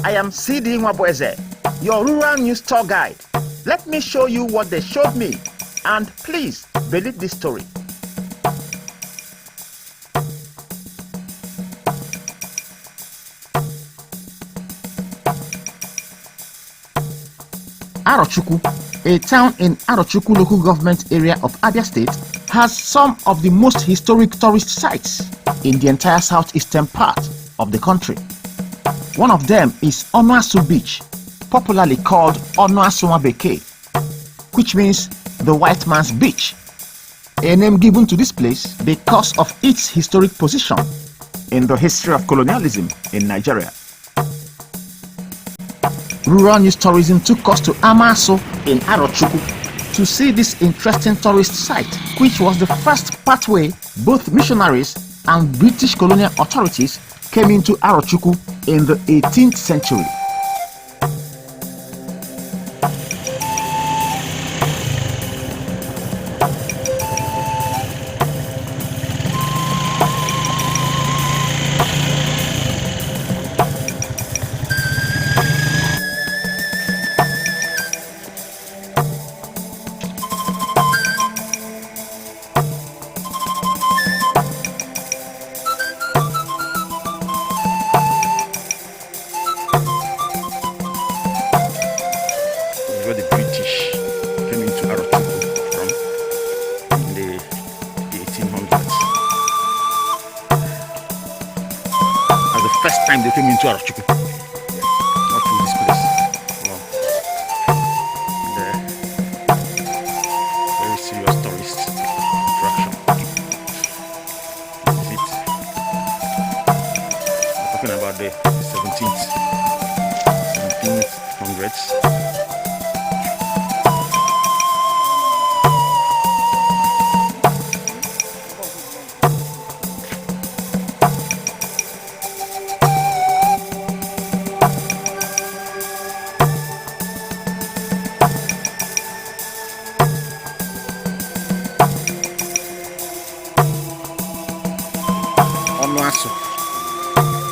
I am CD Nwabeke, your rural news tour guide. Let me show you what they showed me, and please believe this story. Arochukwu, a town in Arochukwu local government area of Abia State, has some of the most historic tourist sites in the entire southeastern part of the country. One of them is Onuasu Beach, popularly called Onuasu Nwabeke, which means the white man's beach, a name given to this place because of its historic position in the history of colonialism in Nigeria. Rural news tourism took us to Amaso in Arochukwu to see this interesting tourist site, which was the first pathway both missionaries and British colonial authorities came into Arochukwu in the 18th century. Where the British came into Arochukwu from in the 1800s. That's the first time they came into Arochukwu. Not through this place. Wow. Very serious tourist attraction. This is it. We're talking about the 1700s.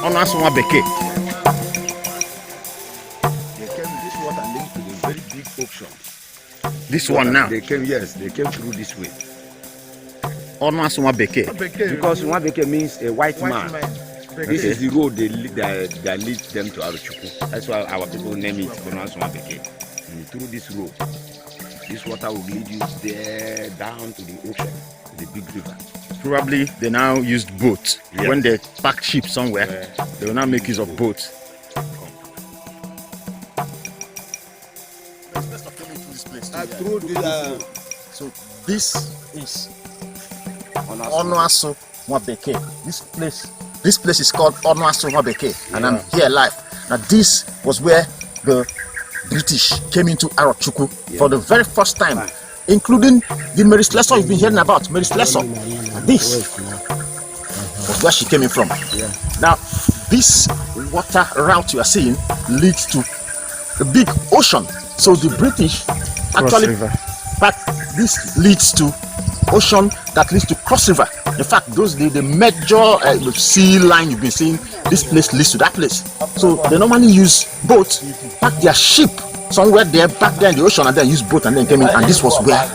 Onuasu Nwabeke. They came this water linked to the very big ocean. This one now. They came, yes, they came through this way. Onuasu Nwabeke. Because Nwabeke means a white man. This is the road that leads them to Arochukwu. That's why our people name it Onuasu Nwabeke. And through this road, this water will lead you there down to the ocean, the big river. Probably they now used boats. Yes. When they park ship somewhere, they will now make use of boats. So this is Onuasu Nwabeke. This place is called Onuasu Nwabeke, and I'm here live. Now this was where the British came into Arochukwu for the very first time, including the Mary Slessor you've been hearing about. Mary Slessor. This was where she came in from. Now, this water route you are seeing leads to a big ocean. So the British actually, but this leads to ocean that leads to Cross River. In fact, those the major sea line you've been seeing, this place leads to that place. So they normally use boats, park their ship somewhere there, back there in the ocean, and then use boat and then came in. And this was where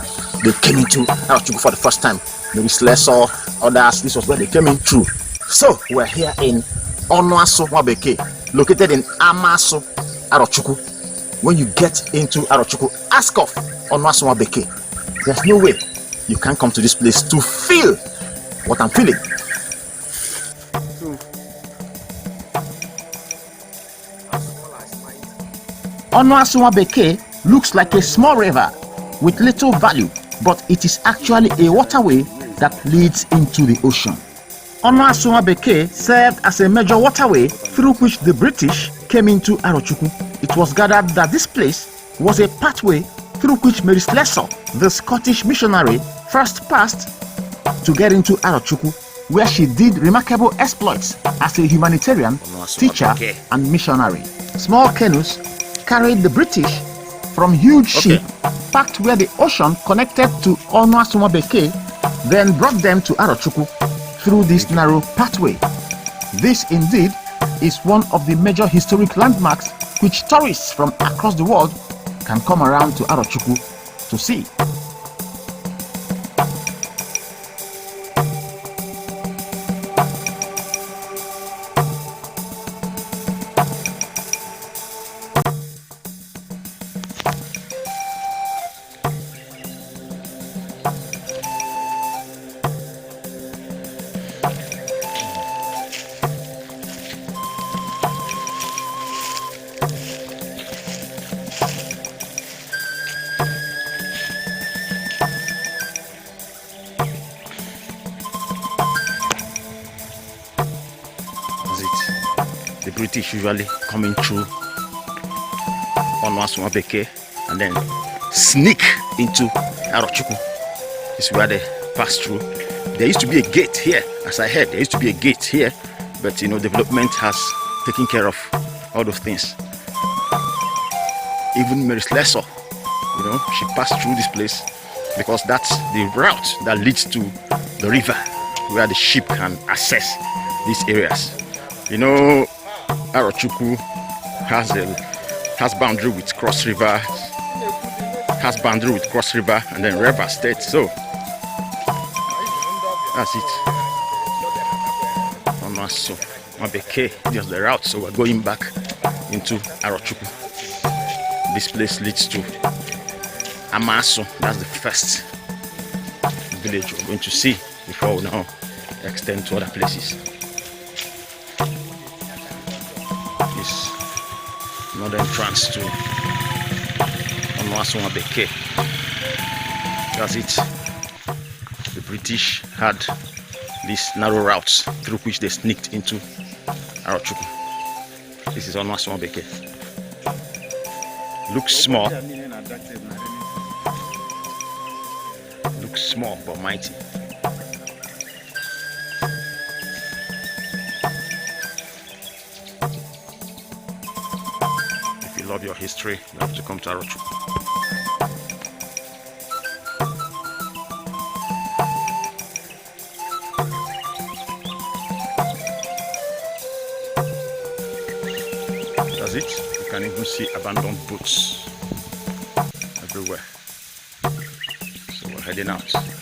they came into Arochukwu for the first time. Maybe Slessor, others, this was where they came in through. So we're here in Onuasu Nwabeke, located in Amaso, Arochukwu. When you get into Arochukwu, ask of Onuasu Nwabeke. There's no way you can come to this place to feel what I'm feeling. Onuasu Nwabeke looks like a small river with little value, but it is actually a waterway that leads into the ocean. Onuasu Nwabeke served as a major waterway through which the British came into Arochukwu. It was gathered that this place was a pathway through which Mary Slessor, the Scottish missionary, first passed to get into Arochukwu, where she did remarkable exploits as a humanitarian, teacher, and missionary. Small canoes carried the British from huge ships packed where the ocean connected to Onuasu Nwabeke, then brought them to Arochukwu through this narrow pathway. This indeed is one of the major historic landmarks which tourists from across the world can come around to Arochukwu to see. The British usually coming through Onuasu Nwabeke and then sneak into Arochukwu. This is where they pass through. There used to be a gate here, as I heard. There used to be a gate here, but you know, development has taken care of all those things. Even Mary Slessor, you know, she passed through this place because that's the route that leads to the river where the ship can access these areas. You know, Arochukwu has boundary with Cross River, and then River State. So that's it. Onuasu Nwabeke, just the route. So we're going back into Arochukwu. This place leads to Amaso. That's the first village we're going to see before we now extend to other places. This northern entrance to Onuasu Nwabeke. That's it. The British had these narrow routes through which they sneaked into Arochukwu. This is Onuasu Nwabeke. Looks small. Looks small but mighty. If you love your history, you have to come to Arochukwu. That's it. You can even see abandoned boats everywhere. So we're heading out.